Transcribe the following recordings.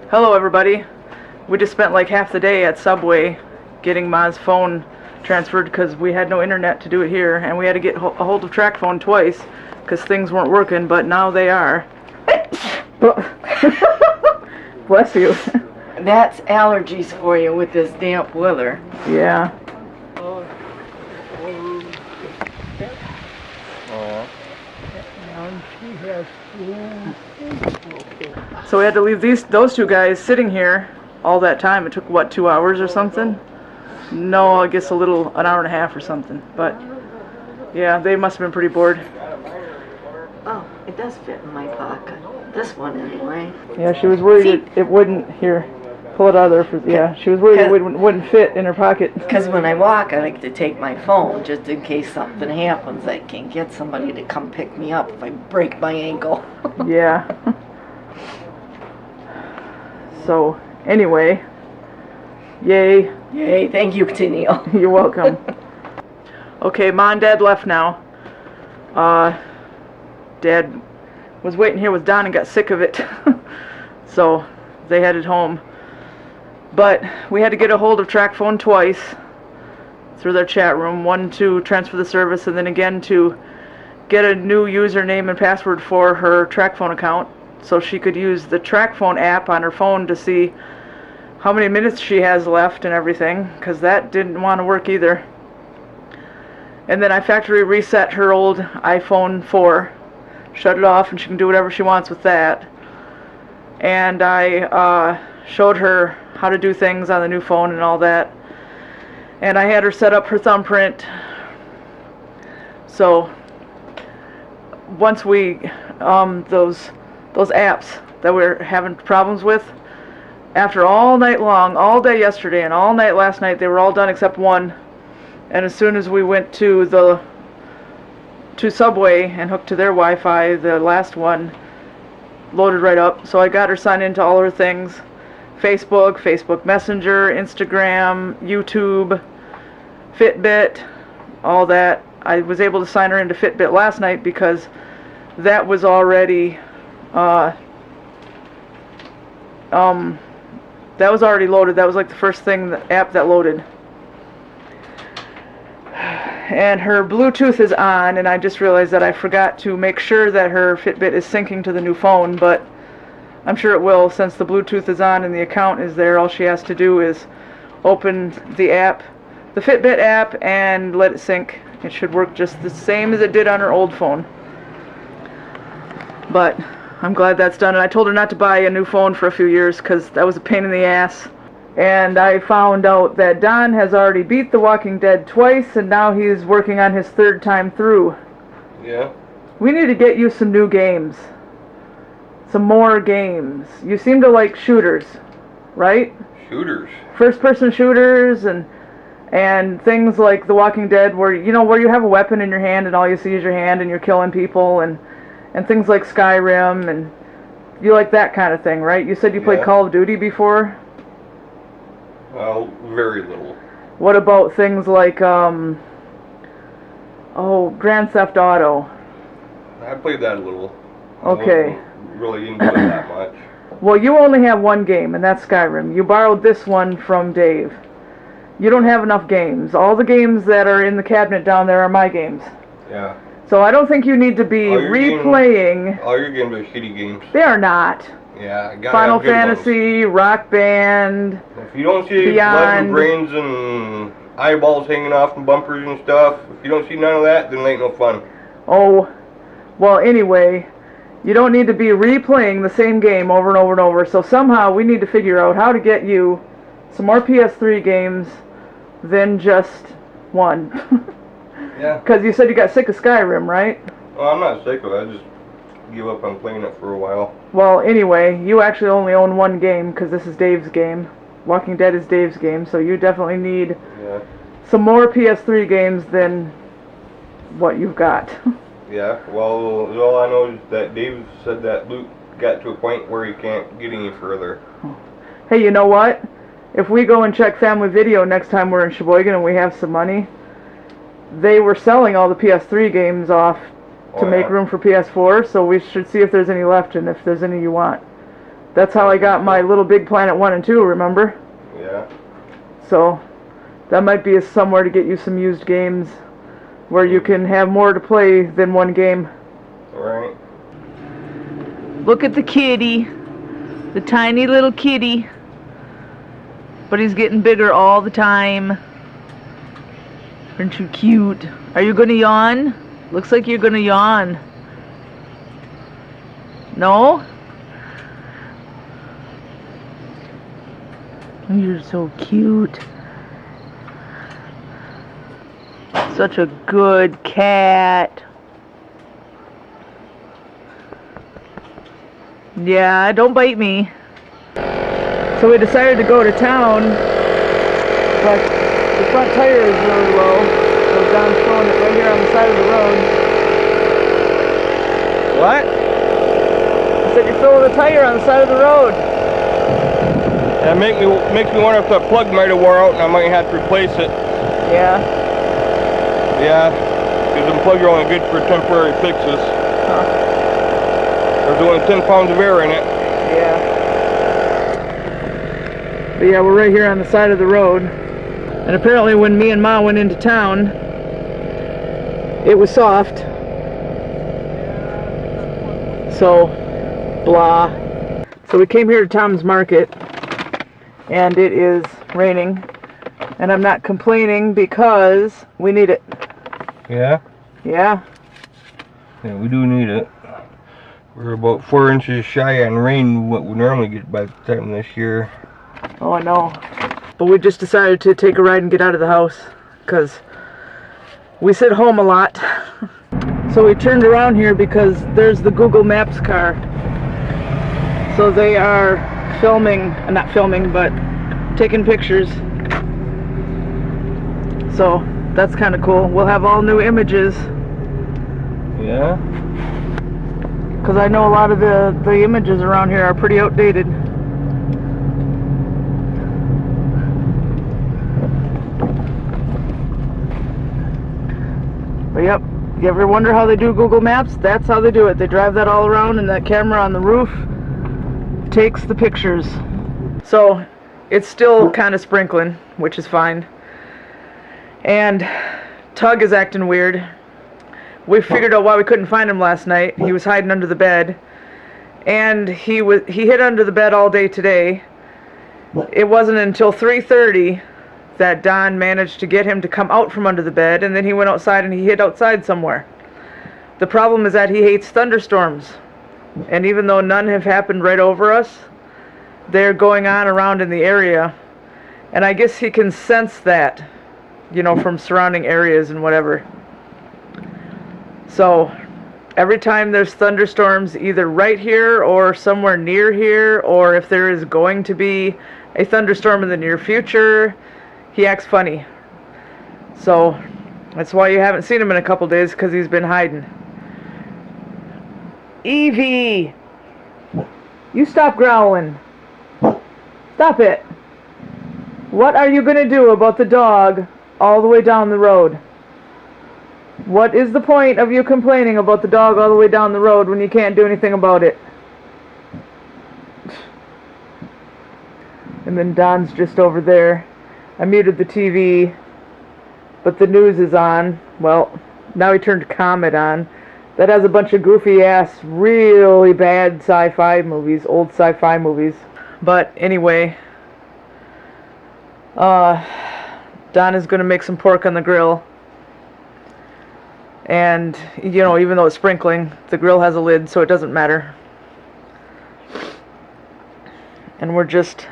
Hello everybody. We just spent like half the day at Subway getting Ma's phone transferred because we had no internet to do it here, and we had to get a hold of track phone twice because things weren't working, but now they are. Bless you. That's allergies for you with this damp weather. Yeah. So we had to leave those two guys sitting here all that time. It took, what, 2 hours or something? No, I guess an hour and a half or something. But, yeah, they must have been pretty bored. Oh, it does fit in my pocket. This one, anyway. Yeah, she was worried it wouldn't, here, pull it out of there. Yeah, she was worried it wouldn't fit in her pocket. Because when I walk, I like to take my phone, just in case something happens. I can get somebody to come pick me up if I break my ankle. Yeah. So, anyway, yay. Yay, thank you, Tennille. You're welcome. Okay, Ma and Dad left now. Dad was waiting here with Don and got sick of it. So, they headed home. But we had to get a hold of track phone twice through their chat room. One to transfer the service, and then again to get a new username and password for her track phone account, so she could use the track phone app on her phone to see how many minutes she has left and everything, because that didn't want to work either. And then I factory reset her old iPhone 4, shut it off, and she can do whatever she wants with that. And I showed her how to do things on the new phone and all that. And I had her set up her thumbprint. So once we those apps that we're having problems with, after all night long, all day yesterday and all night last night, they were all done except one. And as soon as we went to Subway and hooked to their Wi-Fi, the last one loaded right up. So I got her signed into all her things: Facebook Messenger, Instagram, YouTube, Fitbit, all that. I was able to sign her into Fitbit last night because that was already loaded. That was like the first thing, the app that loaded. And her Bluetooth is on, and I just realized that I forgot to make sure that her Fitbit is syncing to the new phone, but I'm sure it will since the Bluetooth is on and the account is there. All she has to do is open the app, the Fitbit app, and let it sync. It should work just the same as it did on her old phone. But I'm glad that's done. And I told her not to buy a new phone for a few years because that was a pain in the ass. And I found out that Don has already beat The Walking Dead twice, and now he's working on his third time through. Yeah. We need to get you some new games. Some more games. You seem to like shooters, right? Shooters. First-person shooters and things like The Walking Dead, where you have a weapon in your hand and all you see is your hand and you're killing people, and things like Skyrim, and you like that kind of thing, right? You said you played Call of Duty before? Well, very little. What about things like Grand Theft Auto? I played that a little. Okay. I wasn't really into it that much. Well, you only have one game, and that's Skyrim. You borrowed this one from Dave. You don't have enough games. All the games that are in the cabinet down there are my games. Yeah. So I don't think you need to be replaying. All your games are shitty games. They are not. Yeah. I got Final Fantasy, Rock Band, If you don't see Beyond, brains and eyeballs hanging off from bumpers and stuff, if you don't see none of that, then it ain't no fun. Oh, well, anyway, you don't need to be replaying the same game over and over and over. So somehow we need to figure out how to get you some more PS3 games than just one. Yeah. Because you said you got sick of Skyrim, right? Well, I'm not sick of it. I just give up on playing it for a while. Well, anyway, you actually only own one game because this is Dave's game. Walking Dead is Dave's game, so you definitely need some more PS3 games than what you've got. Yeah, well, all I know is that Dave said that Luke got to a point where he can't get any further. Hey, you know what? If we go and check Family Video next time we're in Sheboygan and we have some money, they were selling all the PS3 games off to make room for PS4, so we should see if there's any left and if there's any you want. That's how I got my Little Big Planet 1 and 2, remember? Yeah. So that might be somewhere to get you some used games where you can have more to play than one game. Right. Look at the kitty. The tiny little kitty. But he's getting bigger all the time. Aren't you cute? Are you gonna yawn? Looks like you're gonna yawn. No? You're so cute. Such a good cat. Yeah, don't bite me. So we decided to go to town, but the front tire is really low, so Don's throwing it right here on the side of the road. What? I said you're filling the tire on the side of the road. That makes me wonder if that plug might have wore out and I might have to replace it. Yeah. Yeah, because the plugs are only good for temporary fixes. Huh. There's only 10 pounds of air in it. Yeah. But yeah, we're right here on the side of the road. And apparently when me and Ma went into town, it was soft. So, blah. So we came here to Tom's Market, and it is raining. And I'm not complaining because we need it. Yeah? Yeah. Yeah, we do need it. We're about 4 inches shy on rain, what we normally get by the time this year. Oh, I know. But we just decided to take a ride and get out of the house, because we sit home a lot. So we turned around here because there's the Google Maps car. So they are filming, not filming, but taking pictures. So that's kind of cool. We'll have all new images. Yeah? Because I know a lot of the images around here are pretty outdated. But yep, you ever wonder how they do Google Maps? That's how they do it. They drive that all around and that camera on the roof takes the pictures. So it's still kind of sprinkling, which is fine. And Tug is acting weird. We figured out why we couldn't find him last night. He was hiding under the bed. And he hid under the bed all day today. It wasn't until 3:30 that Don managed to get him to come out from under the bed, and then he went outside and he hid outside somewhere. The problem is that he hates thunderstorms. And even though none have happened right over us, they're going on around in the area. And I guess he can sense that, you know, from surrounding areas and whatever. So every time there's thunderstorms either right here or somewhere near here, or if there is going to be a thunderstorm in the near future, he acts funny. So that's why you haven't seen him in a couple days, because he's been hiding. Evie! You stop growling. Stop it. What are you going to do about the dog all the way down the road? What is the point of you complaining about the dog all the way down the road when you can't do anything about it? And then Don's just over there. I muted the TV, but the news is on. Well, now he turned Comet on. That has a bunch of goofy ass, really bad sci-fi movies, old sci-fi movies. But anyway, Don is going to make some pork on the grill. And, you know, even though it's sprinkling, the grill has a lid, so it doesn't matter. And we're just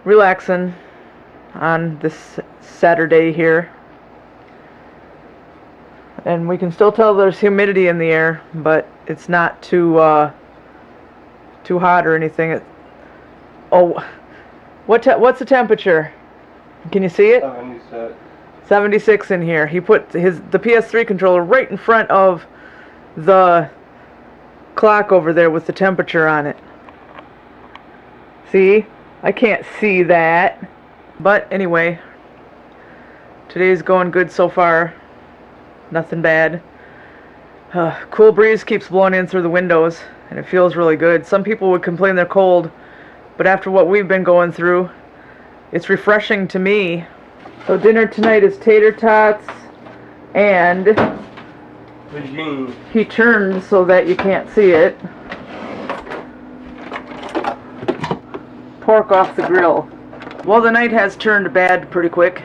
relaxing on this Saturday here. And we can still tell there's humidity in the air, but it's not too hot or anything. What's the temperature? Can you see it? 76 in here. He put the PS3 controller right in front of the clock over there with the temperature on it. See? I can't see that. But anyway, today's going good so far. Nothing bad. Cool breeze keeps blowing in through the windows, and it feels really good. Some people would complain they're cold, but after what we've been going through, it's refreshing to me. So dinner tonight is tater tots, and he turned so that you can't see it. Pork off the grill. Well, the night has turned bad pretty quick.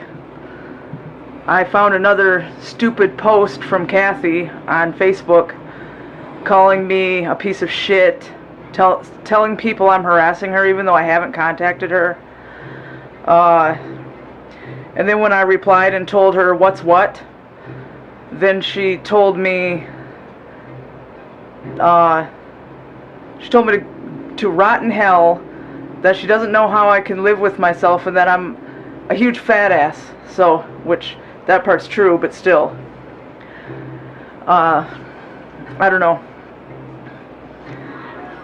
I found another stupid post from Kathy on Facebook calling me a piece of shit, telling people I'm harassing her even though I haven't contacted her. And then when I replied and told her what's what, then she told me to rot in hell, that she doesn't know how I can live with myself, and that I'm a huge fat ass. So, which, that part's true, but still. I don't know.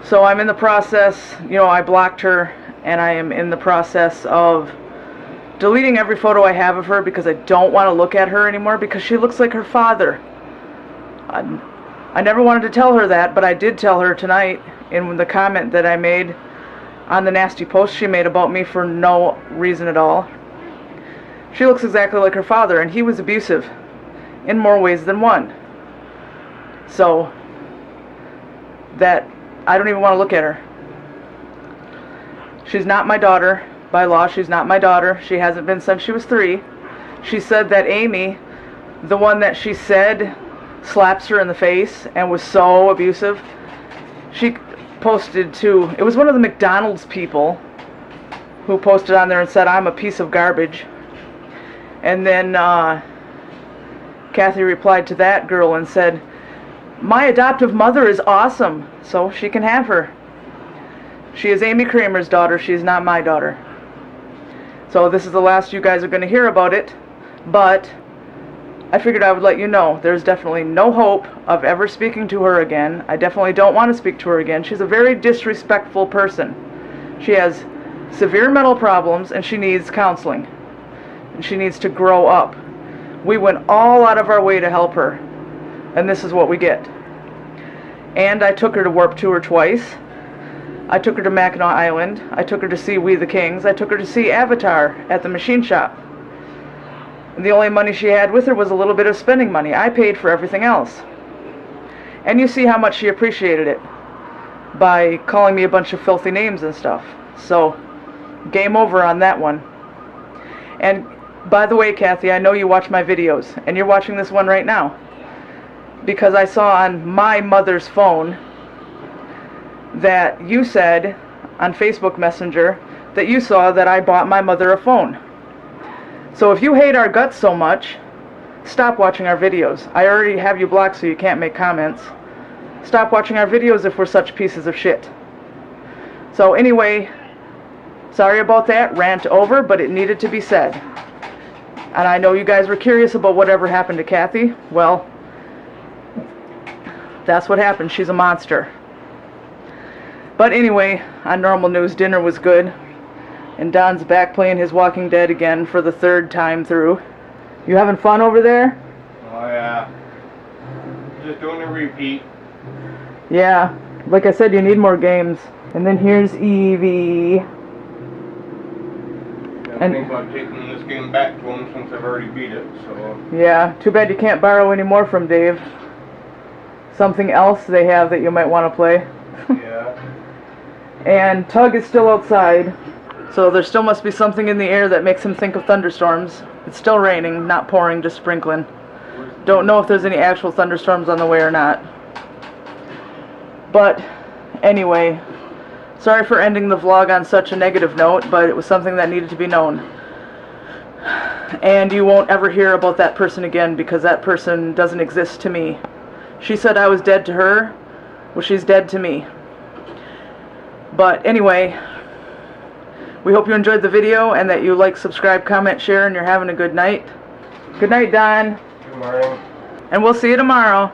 So I'm in the process, I blocked her, and I am in the process of deleting every photo I have of her because I don't want to look at her anymore because she looks like her father. I never wanted to tell her that, but I did tell her tonight in the comment that I made on the nasty post she made about me for no reason at all. She looks exactly like her father, and he was abusive in more ways than one. So that I don't even want to look at her. She's not my daughter. By law, she's not my daughter. She hasn't been since she was 3. She said that Amy, the one that she said slaps her in the face and was so abusive, she posted to, it was one of the McDonald's people who posted on there and said, I'm a piece of garbage. And then Kathy replied to that girl and said, my adoptive mother is awesome, so she can have her. She is Amy Kramer's daughter. She is not my daughter. So this is the last you guys are going to hear about it, but I figured I would let you know. There's definitely no hope of ever speaking to her again. I definitely don't want to speak to her again. She's a very disrespectful person. She has severe mental problems, and she needs counseling. And she needs to grow up. We went all out of our way to help her, and this is what we get. And I took her to Warped Tour twice. I took her to Mackinac Island. I took her to see We the Kings. I took her to see Avatar at the machine shop. And the only money she had with her was a little bit of spending money. I paid for everything else. And you see how much she appreciated it by calling me a bunch of filthy names and stuff. So, game over on that one. And by the way, Kathy, I know you watch my videos, and you're watching this one right now, because I saw on my mother's phone that you said on Facebook Messenger that you saw that I bought my mother a phone. So if you hate our guts so much, stop watching our videos. I already have you blocked so you can't make comments. Stop watching our videos if we're such pieces of shit. So anyway, sorry about that, rant over, but it needed to be said. And I know you guys were curious about whatever happened to Kathy. Well, that's what happened. She's a monster. But anyway, on normal news, dinner was good. And Don's back playing his Walking Dead again for the 3rd time through. You having fun over there? Oh yeah. Just doing a repeat. Yeah. Like I said, you need more games. And then here's Evie. I think about taking this game back to him since I've already beat it, so... Yeah, too bad you can't borrow any more from Dave. Something else they have that you might want to play. Yeah. And Tug is still outside, so there still must be something in the air that makes him think of thunderstorms. It's still raining, not pouring, just sprinkling. Don't know if there's any actual thunderstorms on the way or not. But, anyway, sorry for ending the vlog on such a negative note, but it was something that needed to be known. And you won't ever hear about that person again, because that person doesn't exist to me. She said I was dead to her. Well, she's dead to me. But anyway, we hope you enjoyed the video and that you like, subscribe, comment, share, and you're having a good night. Good night, Don. Good morning. And we'll see you tomorrow.